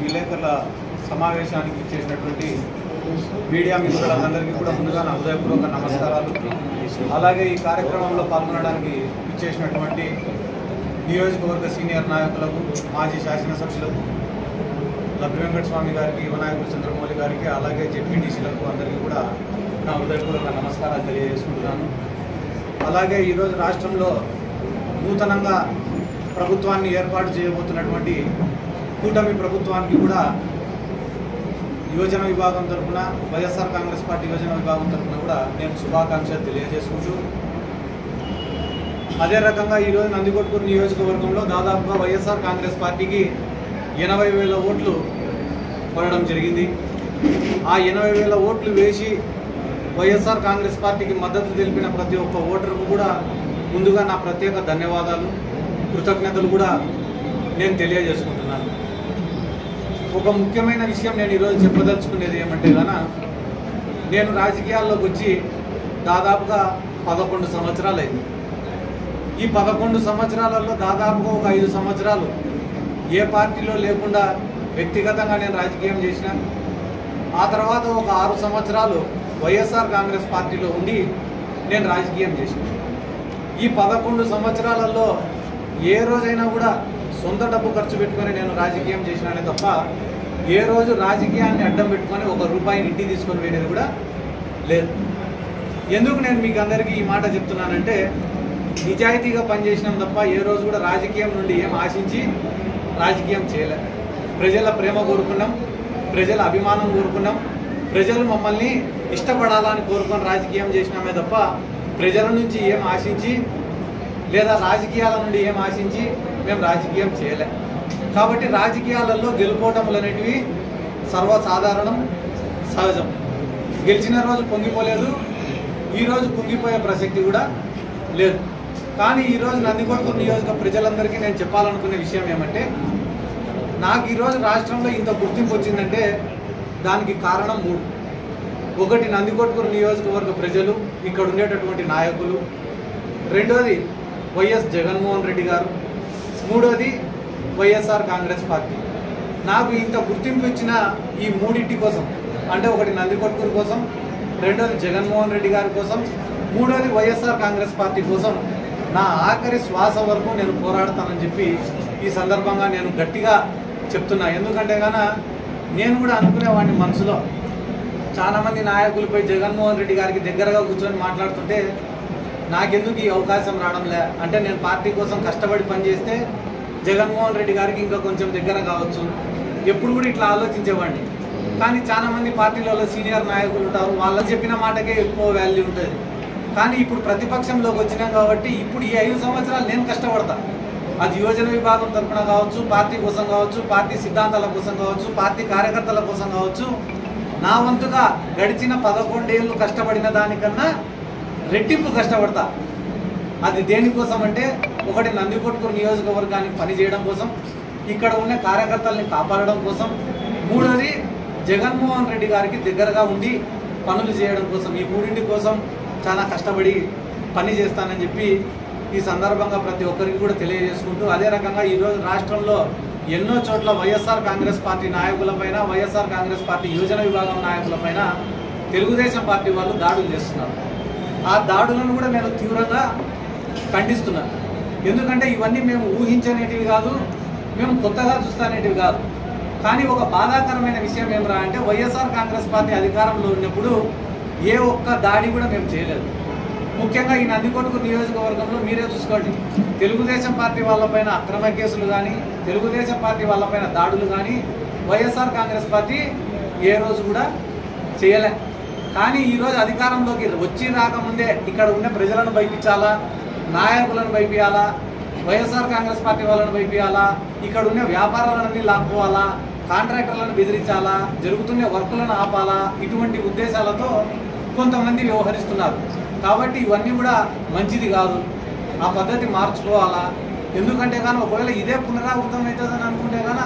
విలేకరుల సమావేశానికి ఇచ్చేసినటువంటి మీడియా మిత్రులందరికీ కూడా ముందుగా నా హృదయపూర్వక నమస్కారాలు. అలాగే ఈ కార్యక్రమంలో పాల్గొనడానికి ఇచ్చేసినటువంటి నియోజకవర్గ సీనియర్ నాయకులకు, మాజీ శాసనసభ్యులకు, లబ్బి వెంకటస్వామి గారికి, యువనాయకుడు చంద్రమౌళి గారికి, అలాగే జెడ్పీటీసీలకు అందరికీ కూడా నా హృదయపూర్వక నమస్కారాలు తెలియజేసుకుంటున్నాను. అలాగే ఈరోజు రాష్ట్రంలో నూతనంగా ప్రభుత్వాన్ని ఏర్పాటు చేయబోతున్నటువంటి కూటమి ప్రభుత్వానికి కూడా యువజన విభాగం తరఫున, వైఎస్ఆర్ కాంగ్రెస్ పార్టీ యువజన విభాగం తరఫున కూడా నేను శుభాకాంక్షలు తెలియజేసుకుంటూ, అదే రకంగా ఈరోజు నందికొట్కూరు నియోజకవర్గంలో దాదాపుగా వైఎస్ఆర్ కాంగ్రెస్ పార్టీకి 80,000 ఓట్లు పడడం జరిగింది. ఆ 80,000 ఓట్లు వేసి వైఎస్ఆర్ కాంగ్రెస్ పార్టీకి మద్దతు తెలిపిన ప్రతి ఒక్క ఓటరుకు కూడా ముందుగా నా ప్రత్యేక ధన్యవాదాలు, కృతజ్ఞతలు కూడా నేను తెలియజేసుకుంటున్నాను. ఒక ముఖ్యమైన విషయం నేను ఈరోజు చెప్పదలుచుకునేది ఏమంటే గాన, నేను రాజకీయాల్లోకి వచ్చి దాదాపుగా 11 సంవత్సరాలు అయింది. ఈ 11 సంవత్సరాలలో దాదాపుగా ఒక 5 సంవత్సరాలు ఏ పార్టీలో లేకుండా వ్యక్తిగతంగా నేను రాజకీయం చేసిన, ఆ తర్వాత ఒక 6 సంవత్సరాలు వైఎస్ఆర్ కాంగ్రెస్ పార్టీలో ఉండి నేను రాజకీయం చేసిన. ఈ 11 సంవత్సరాలలో ఏ రోజైనా కూడా సొంత డబ్బు ఖర్చు పెట్టుకొని నేను రాజకీయం చేసినానే తప్ప ఏ రోజు రాజకీయాన్ని అడ్డం పెట్టుకొని 1 రూపాయిని ఇంటికి తీసుకొని పోయినది కూడా లేదు. ఎందుకు నేను మీకు అందరికీ ఈ మాట చెప్తున్నానంటే, నిజాయితీగా పనిచేసినాం తప్ప ఏ రోజు కూడా రాజకీయం నుండి ఏం ఆశించి రాజకీయం చేయలే. ప్రజల ప్రేమ కోరుకున్నాం, ప్రజల అభిమానం కోరుకున్నాం, ప్రజలు మమ్మల్ని ఇష్టపడాలని కోరుకొని రాజకీయం చేసినామే తప్ప ప్రజల నుంచి ఏం ఆశించి లేదా రాజకీయాల నుండి ఏం ఆశించి మేము రాజకీయం చేయలే. కాబట్టి రాజకీయాలలో గెలుపోవటములు అనేటివి సర్వసాధారణం, సహజం. గెలిచిన రోజు పొంగిపోలేదు, ఈరోజు పొంగిపోయే ప్రసక్తి కూడా లేదు. కానీ ఈరోజు నందికొట్కూరు నియోజక ప్రజలందరికీ నేను చెప్పాలనుకునే విషయం ఏమంటే, నాకు ఈరోజు రాష్ట్రంలో ఇంత గుర్తింపు వచ్చిందంటే దానికి కారణం 3. ఒకటి నందికొట్కూరు నియోజకవర్గ ప్రజలు, ఇక్కడ ఉండేటటువంటి నాయకులు, రెండోది వైఎస్ జగన్మోహన్ రెడ్డి గారు, మూడోది వైఎస్ఆర్ కాంగ్రెస్ పార్టీ. నాకు ఇంత గుర్తింపు ఇచ్చిన ఈ 3 కోసం, అంటే ఒకటి నందికొట్కూరు కోసం, రెండోది జగన్మోహన్ రెడ్డి గారి కోసం, మూడోది వైఎస్ఆర్ కాంగ్రెస్ పార్టీ కోసం నా ఆఖరి శ్వాస వరకు నేను పోరాడతానని చెప్పి ఈ సందర్భంగా నేను గట్టిగా చెప్తున్నా. ఎందుకంటే గాన నేను కూడా అనుకునేవాడిని మనసులో, చాలామంది నాయకులపై జగన్మోహన్ రెడ్డి గారికి దగ్గరగా కూర్చొని మాట్లాడుతుంటే నాకెందుకు ఈ అవకాశం రావడంలే, అంటే నేను పార్టీ కోసం కష్టపడి పనిచేస్తే జగన్మోహన్ రెడ్డి గారికి ఇంకా కొంచెం దగ్గర కావచ్చు, ఎప్పుడు కూడా ఇట్లా ఆలోచించేవాడిని. కానీ చాలామంది పార్టీలలో సీనియర్ నాయకులు ఉంటారు, వాళ్ళకి చెప్పిన మాటకే ఎక్కువ వాల్యూ ఉంటుంది. కానీ ఇప్పుడు ప్రతిపక్షంలోకి వచ్చినాం కాబట్టి ఇప్పుడు ఈ 5 సంవత్సరాలు నేను కష్టపడతా. అది యువజన విభాగం తరఫున కావచ్చు, పార్టీ కోసం కావచ్చు, పార్టీ సిద్ధాంతాల కోసం కావచ్చు, పార్టీ కార్యకర్తల కోసం కావచ్చు, నా వంతుగా గడిచిన 11 ఏళ్ళు కష్టపడిన దానికన్నా రెట్టింపు కష్టపడతా. అది దేనికోసం అంటే, ఒకటి నందికొట్కూరు నియోజకవర్గానికి పనిచేయడం కోసం, ఇక్కడ ఉన్న కార్యకర్తల్ని కాపాడడం కోసం, మూడోది జగన్మోహన్ రెడ్డి గారికి దగ్గరగా ఉండి పనులు చేయడం కోసం. ఈ 3 కోసం చాలా కష్టపడి పని చేస్తానని చెప్పి ఈ సందర్భంగా ప్రతి ఒక్కరికి కూడా తెలియజేసుకుంటూ, అదే రకంగా ఈరోజు రాష్ట్రంలో ఎన్నో చోట్ల వైఎస్ఆర్ కాంగ్రెస్ పార్టీ నాయకులపైన, వైఎస్ఆర్ కాంగ్రెస్ పార్టీ యువజన విభాగం నాయకులపైన తెలుగుదేశం పార్టీ వాళ్ళు దాడులు చేస్తున్నారు. ఆ దాడులను కూడా నేను తీవ్రంగా ఖండిస్తున్నాను. ఎందుకంటే ఇవన్నీ మేము ఊహించనేటివి కాదు, మేము కొత్తగా చూస్తానేటివి కాదు. కానీ ఒక బాధాకరమైన విషయం ఏమరా అంటే, వైఎస్ఆర్ కాంగ్రెస్ పార్టీ అధికారంలో ఉన్నప్పుడు ఏ ఒక్క దాడి కూడా మేము చేయలేదు. ముఖ్యంగా ఈ నందికొట్కూరు నియోజకవర్గంలో మీరే చూసుకోండి, తెలుగుదేశం పార్టీ వాళ్ళపైన అక్రమ కేసులు కానీ, తెలుగుదేశం పార్టీ వాళ్ళపైన దాడులు కానీ వైఎస్ఆర్ కాంగ్రెస్ పార్టీ ఏ రోజు కూడా చేయలే. కానీ ఈరోజు అధికారంలోకి వచ్చి రాకముందే ఇక్కడ ఉన్న ప్రజలను భయపించాలా, నాయకులను భయపియాలా, వైఎస్ఆర్ కాంగ్రెస్ పార్టీ వాళ్ళని భయపియాలా, ఇక్కడ ఉన్న వ్యాపారాలన్నీ లాక్కోవాలా, కాంట్రాక్టర్లను బెదిరించాలా, జరుగుతున్న వర్కులను ఆపాలా, ఇటువంటి ఉద్దేశాలతో కొంతమంది వ్యవహరిస్తున్నారు. కాబట్టి ఇవన్నీ కూడా మంచిది కాదు, ఆ పద్ధతి మార్చుకోవాలా. ఎందుకంటే కానీ ఒకవేళ ఇదే పునరావృతం అవుతుందని అనుకుంటే కానీ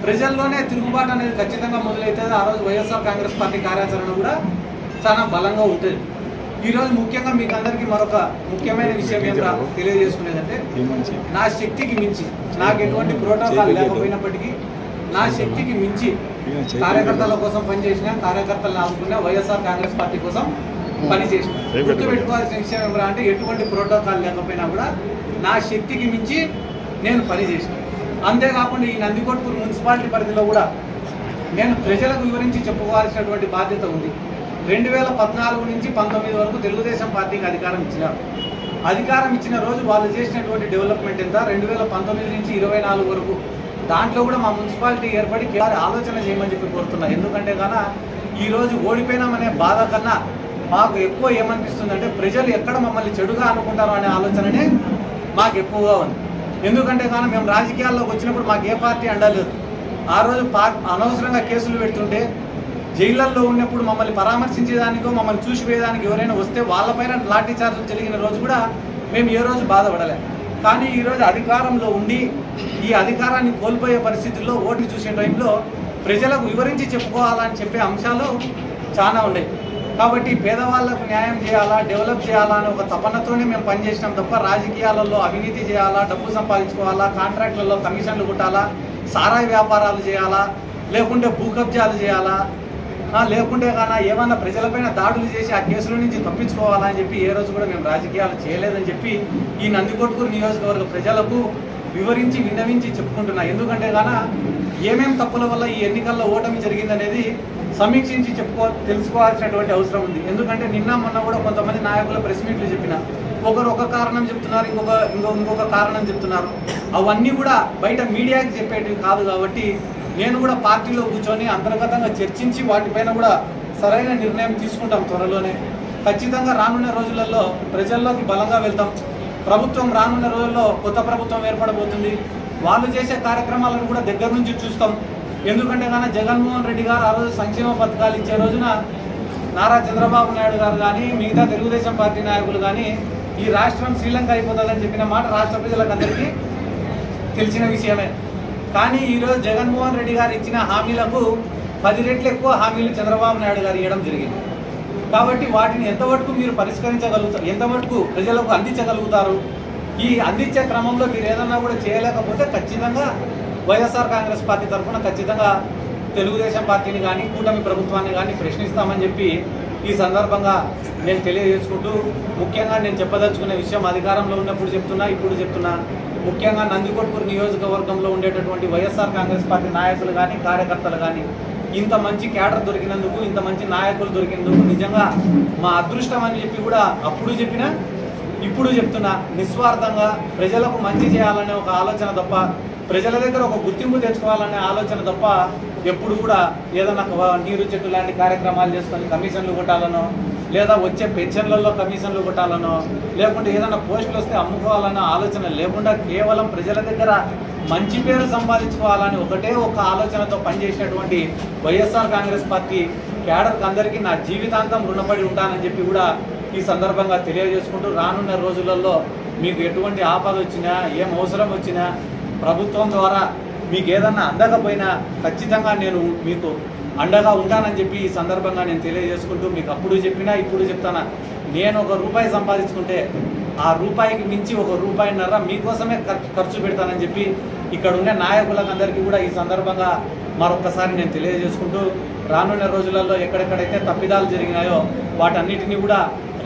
ప్రజల్లోనే తిరుగుబాటు అనేది ఖచ్చితంగా మొదలవుతుంది. ఆ రోజు వైఎస్ఆర్ కాంగ్రెస్ పార్టీ కార్యాచరణ కూడా చాలా బలంగా ఉంటుంది. ఈరోజు ముఖ్యంగా మీకు అందరికీ మరొక ముఖ్యమైన విషయం ఏమిటో తెలియజేసుకునేదంటే, నా శక్తికి మించి, నాకు ఎటువంటి ప్రోటోకాల్ లేకపోయినప్పటికీ నా శక్తికి మించి కార్యకర్తల కోసం పనిచేసిన, కార్యకర్తలను ఆదుకున్న, వైఎస్ఆర్ కాంగ్రెస్ పార్టీ కోసం పనిచేసిన. గుర్తుపెట్టుకోవాల్సిన విషయం ఏమిరా అంటే, ఎటువంటి ప్రోటోకాల్ లేకపోయినా కూడా నా శక్తికి మించి నేను పనిచేసిన. అంతేకాకుండా ఈ నందికొట్కూరు మున్సిపాలిటీ పరిధిలో కూడా నేను ప్రజలకు వివరించి చెప్పుకోవాల్సినటువంటి బాధ్యత ఉంది. 2014 నుంచి 19 వరకు తెలుగుదేశం పార్టీకి అధికారం ఇచ్చినారు. అధికారం ఇచ్చిన రోజు వాళ్ళు చేసినటువంటి డెవలప్మెంట్ ఎంత, 2019 నుంచి 24 వరకు దాంట్లో కూడా మా మున్సిపాలిటీ ఏర్పడి ఆలోచన చేయమని చెప్పి కోరుతున్నా. ఎందుకంటే కన్నా ఈరోజు ఓడిపోయినామనే బాధ కన్నా మాకు ఎక్కువ ఏమనిపిస్తుంది అంటే, ప్రజలు ఎక్కడ మమ్మల్ని చెడుగా అనుకుంటారో అనే ఆలోచననే మాకు ఎక్కువగా ఉంది. ఎందుకంటే కానీ మేము రాజకీయాల్లోకి వచ్చినప్పుడు మాకు ఏ పార్టీ అండలేదు. ఆ రోజు అనవసరంగా కేసులు పెడుతుంటే, జైళ్ళల్లో ఉన్నప్పుడు మమ్మల్ని పరామర్శించేదానికో మమ్మల్ని చూసిపోయేదానికి ఎవరైనా వస్తే వాళ్ళపైన లాఠీ చార్జీలు జరిగిన రోజు కూడా మేము ఏ రోజు బాధపడలే. కానీ ఈరోజు అధికారంలో ఉండి ఈ అధికారాన్ని కోల్పోయే పరిస్థితుల్లో ఓటు చూసే టైంలో ప్రజలకు వివరించి చెప్పుకోవాలని చెప్పే అంశాలు చాలా ఉన్నాయి. కాబట్టి పేదవాళ్లకు న్యాయం చేయాలా, డెవలప్ చేయాలా అనే ఒక తపనతోనే మేము పనిచేసినాం తప్ప రాజకీయాలలో అవినీతి చేయాలా, డబ్బు సంపాదించుకోవాలా, కాంట్రాక్టులలో కమిషన్లు కొట్టాలా, సారాయి వ్యాపారాలు చేయాలా, లేకుంటే భూ కబ్జాలు చేయాలా, లేకుంటే కానీ ఏమన్నా ప్రజలపైన దాడులు చేసి ఆ కేసుల నుంచి తప్పించుకోవాలని చెప్పి ఏ రోజు కూడా మేము రాజకీయాలు చేయలేదని చెప్పి ఈ నందికొట్కూరు నియోజకవర్గ ప్రజలకు వివరించి విన్నవించి చెప్పుకుంటున్నా. ఎందుకంటే కానీ ఏమేం తప్పుల వల్ల ఈ ఎన్నికల్లో ఓటమి జరిగిందనేది సమీక్షించి తెలుసుకోవాల్సినటువంటి అవసరం ఉంది. ఎందుకంటే నిన్న మొన్న కూడా కొంతమంది నాయకుల ప్రెస్ మీట్లు చెప్పిన, ఒకరు ఒక కారణం చెప్తున్నారు, ఇంకొక కారణం చెప్తున్నారు. అవన్నీ కూడా బయట మీడియాకి చెప్పేటివి కాదు. కాబట్టి నేను కూడా పార్టీలో కూర్చొని అంతర్గతంగా చర్చించి వాటిపైన కూడా సరైన నిర్ణయం తీసుకుంటాం త్వరలోనే. ఖచ్చితంగా రానున్న రోజులలో ప్రజల్లోకి బలంగా వెళ్తాం. ప్రభుత్వం రానున్న రోజుల్లో కొత్త ప్రభుత్వం ఏర్పడబోతుంది. వాళ్ళు చేసే కార్యక్రమాలను కూడా దగ్గర నుంచి చూస్తాం. ఎందుకంటే కానీ జగన్మోహన్ రెడ్డి గారు ఆ రోజు సంక్షేమ పథకాలు ఇచ్చే రోజున నారా చంద్రబాబు నాయుడు గారు కానీ మిగతా తెలుగుదేశం పార్టీ నాయకులు కానీ ఈ రాష్ట్రం శ్రీలంక అయిపోతుందని చెప్పిన మాట రాష్ట్ర ప్రజలకు అందరికీ తెలిసిన విషయమే. కానీ ఈరోజు జగన్మోహన్ రెడ్డి గారు ఇచ్చిన హామీలకు 10 రెట్లు ఎక్కువ హామీలు చంద్రబాబు నాయుడు గారు ఇవ్వడం జరిగింది. కాబట్టి వాటిని ఎంతవరకు మీరు పరిష్కరించగలుగుతారు, ఎంతవరకు ప్రజలకు అందించగలుగుతారు? ఈ అందించే క్రమంలో మీరు ఏదన్నా కూడా చేయలేకపోతే ఖచ్చితంగా వైఎస్ఆర్ కాంగ్రెస్ పార్టీ తరఫున ఖచ్చితంగా తెలుగుదేశం పార్టీని కానీ కూటమి ప్రభుత్వాన్ని కానీ ప్రశ్నిస్తామని చెప్పి ఈ సందర్భంగా నేను తెలియజేసుకుంటూ, ముఖ్యంగా నేను చెప్పదలుచుకునే విషయం అధికారంలో ఉన్నప్పుడు చెప్తున్నా, ఇప్పుడు చెప్తున్నా, ముఖ్యంగా నందికొట్కూరు నియోజకవర్గంలో ఉండేటటువంటి వైఎస్ఆర్ కాంగ్రెస్ పార్టీ నాయకులు కానీ కార్యకర్తలు కానీ ఇంత మంచి క్యాడర్ దొరికినందుకు, ఇంత మంచి నాయకులు దొరికినందుకు నిజంగా మా అదృష్టం అని చెప్పి కూడా అప్పుడు చెప్పినా ఇప్పుడు చెప్తున్నా. నిస్వార్థంగా ప్రజలకు మంచి చేయాలనే ఒక ఆలోచన తప్ప, ప్రజల దగ్గర ఒక గుర్తింపు తెచ్చుకోవాలనే ఆలోచన తప్ప ఎప్పుడు కూడా ఏదన్నా నీరు చెట్టు లాంటి కార్యక్రమాలు చేసుకొని కమిషన్లు కొట్టాలనో, లేదా వచ్చే పెన్షన్లలో కమిషన్లు కొట్టాలనో, లేకుంటే ఏదైనా పోస్టులు వస్తే అమ్ముకోవాలన్న ఆలోచన లేకుండా కేవలం ప్రజల దగ్గర మంచి పేరు సంపాదించుకోవాలని ఒకటే ఒక ఆలోచనతో పనిచేసినటువంటి వైఎస్ఆర్ కాంగ్రెస్ పార్టీ క్యాడర్కి అందరికీ నా జీవితాంతం రుణపడి ఉంటానని చెప్పి కూడా ఈ సందర్భంగా తెలియజేసుకుంటూ, రానున్న రోజులలో మీకు ఎటువంటి ఆపద వచ్చినా, ఏం అవసరం వచ్చినా ప్రభుత్వం ద్వారా మీకు ఏదన్నా అందకపోయినా ఖచ్చితంగా నేను మీకు అండగా ఉంటానని చెప్పి ఈ సందర్భంగా నేను తెలియజేసుకుంటూ, మీకు అప్పుడు చెప్పినా ఇప్పుడు చెప్తానా, నేను ₹1 సంపాదించుకుంటే ఆ రూపాయికి మించి ₹1.5 మీకోసమే ఖర్చు పెడతానని చెప్పి ఇక్కడ ఉన్న నాయకులకు అందరికీ కూడా ఈ సందర్భంగా మరొకసారి నేను తెలియజేసుకుంటూ, రానున్న రోజులలో ఎక్కడెక్కడైతే తప్పిదాలు జరిగినాయో వాటన్నిటినీ కూడా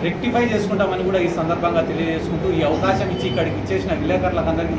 రెక్టిఫై చేసుకుంటామని కూడా ఈ సందర్భంగా తెలియజేసుకుంటూ, ఈ అవకాశం ఇచ్చి ఇక్కడికి ఇచ్చేసిన విలేకరులకు అందరికీ